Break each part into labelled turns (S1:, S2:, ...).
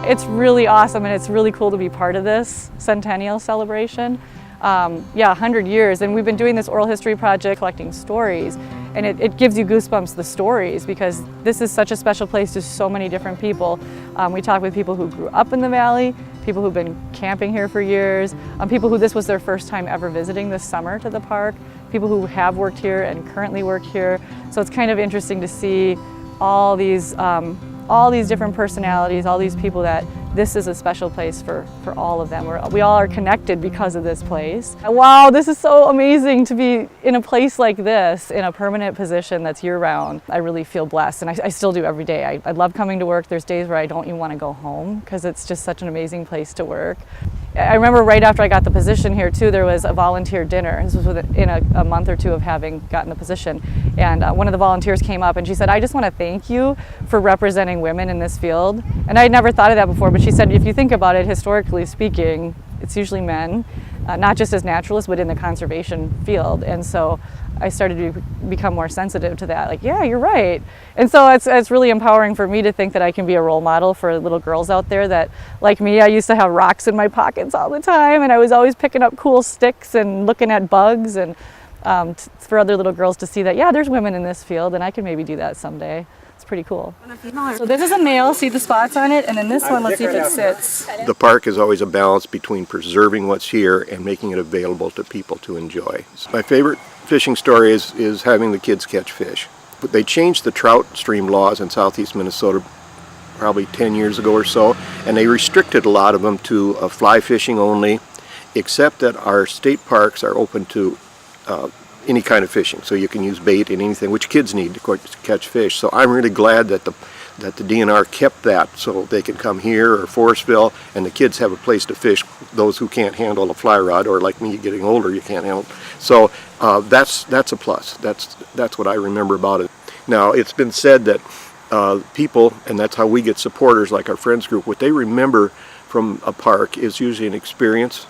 S1: It's really awesome, and it's really cool to be part of this centennial celebration. 100 years, and we've been doing this oral history project collecting stories, and it gives you goosebumps, the stories, because this is such a special place to so many different people. We talk with people who grew up in the valley, people who've been camping here for years, people who this was their first time ever visiting this summer to the park, people who have worked here and currently work here. So it's kind of interesting to see all these different personalities, all these people that this is a special place for all of them. We all are connected because of this place. Wow, this is so amazing to be in a place like this, in a permanent position that's year-round. I really feel blessed, and I still do every day. I love coming to work. There's days where I don't even want to go home because it's just such an amazing place to work. I remember right after I got the position here too, there was a volunteer dinner. This was within a month or two of having gotten the position. And one of the volunteers came up and she said, "I just want to thank you for representing women in this field." And I had never thought of that before, but she said, if you think about it, historically speaking, it's usually men, not just as naturalists, but in the conservation field. And so I started to become more sensitive to that. Like, yeah, you're right. And so it's really empowering for me to think that I can be a role model for little girls out there that, like me, I used to have rocks in my pockets all the time, and I was always picking up cool sticks and looking at bugs, and for other little girls to see that, yeah, there's women in this field, and I can maybe do that someday. It's pretty cool. So this is a male, see the spots on it, and then this one, let's see if it sits.
S2: The park is always a balance between preserving what's here and making it available to people to enjoy. My favorite fishing story is having the kids catch fish. But they changed the trout stream laws in southeast Minnesota probably 10 years ago or so, and they restricted a lot of them to fly fishing only, except that our state parks are open to any kind of fishing, so you can use bait and anything which kids need to catch fish. So I'm really glad that the DNR kept that so they can come here or Forestville and the kids have a place to fish, those who can't handle a fly rod, or like me getting older, you can't handle. So that's a plus. That's what I remember about it. Now it's been said that people, and that's how we get supporters like our friends group, what they remember from a park is usually an experience,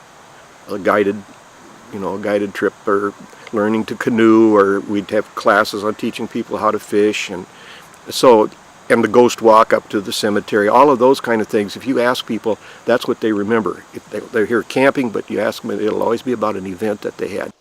S2: a guided trip, or learning to canoe, or we'd have classes on teaching people how to fish, and the ghost walk up to the cemetery, all of those kind of things. If you ask people, that's what they remember. If they're here camping, but you ask them, it'll always be about an event that they had.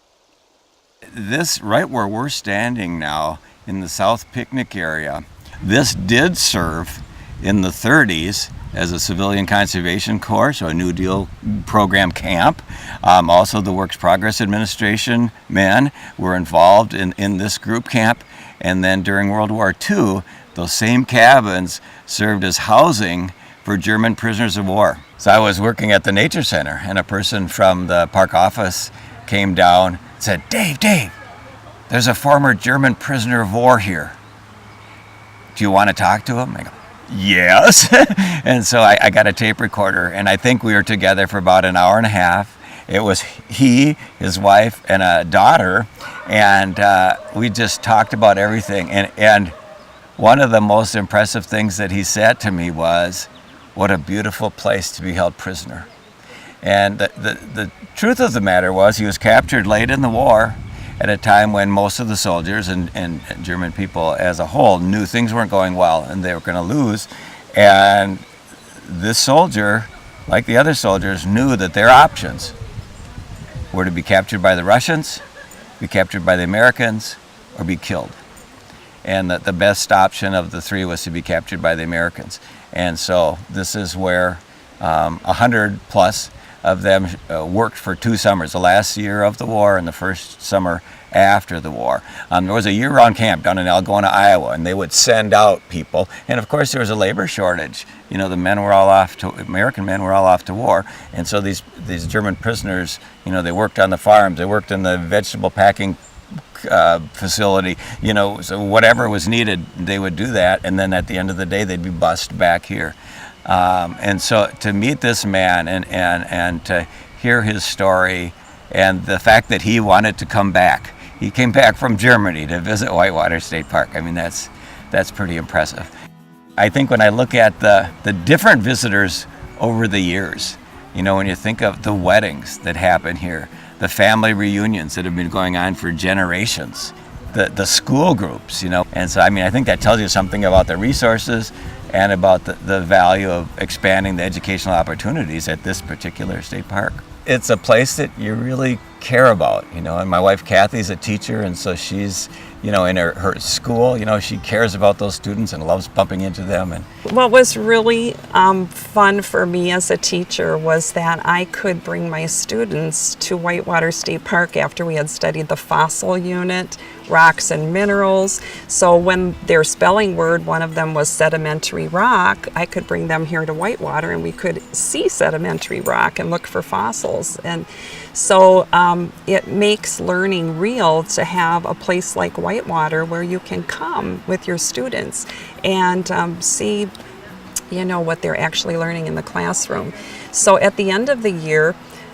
S3: This, right where we're standing now, in the South Picnic area, this did serve in the 30s as a civilian conservation corps, so a New Deal program camp. Also the Works Progress Administration men were involved in this group camp. And then during World War II, those same cabins served as housing for German prisoners of war. So I was working at the Nature Center, and a person from the park office came down and said, Dave, there's a former German prisoner of war here. Do you want to talk to him? I go, yes. And so I got a tape recorder, and I think we were together for about an hour and a half. It was he, his wife, and a daughter, and we just talked about everything. And one of the most impressive things that he said to me was, what a beautiful place to be held prisoner. And the truth of the matter was, he was captured late in the war, at a time when most of the soldiers and German people as a whole knew things weren't going well and they were going to lose. And this soldier, like the other soldiers, knew that their options were to be captured by the Russians, be captured by the Americans, or be killed. And that the best option of the three was to be captured by the Americans. And so this is where 100 plus of them worked for 2 summers, the last year of the war and the first summer after the war. There was a year-round camp down in Algona, Iowa, and they would send out people. And of course, there was a labor shortage. You know, the men were all off to, American men were all off to war. And so these German prisoners, you know, they worked on the farms, they worked in the vegetable packing facility, you know, so whatever was needed, they would do that. And then at the end of the day, they'd be bussed back here. And so to meet this man and to hear his story, and the fact that he wanted to come back. He came back from Germany to visit Whitewater State Park. I mean, that's pretty impressive. I think when I look at the different visitors over the years, you know, when you think of the weddings that happen here, the family reunions that have been going on for generations, the school groups, you know. And so, I mean, I think that tells you something about the resources and about the value of expanding the educational opportunities at this particular state park. It's a place that you really care about, you know, and my wife Kathy's a teacher, and so she's, you know, in her school, you know, she cares about those students and loves bumping into them. And
S4: what was really fun for me as a teacher was that I could bring my students to Whitewater State Park after we had studied the fossil unit, rocks and minerals. So when their spelling word, one of them was sedimentary rock, I could bring them here to Whitewater and we could see sedimentary rock and look for fossils. And so it makes learning real to have a place like Whitewater where you can come with your students and see, you know, what they're actually learning in the classroom. So at the end of the year,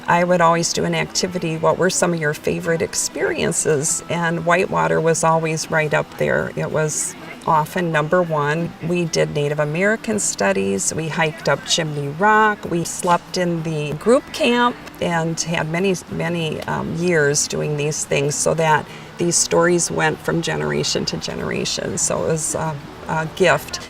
S4: I would always do an activity, what were some of your favorite experiences? And Whitewater was always right up there. It was often number one. We did Native American studies, we hiked up Chimney Rock, we slept in the group camp and had many years doing these things so that these stories went from generation to generation. So it was a gift.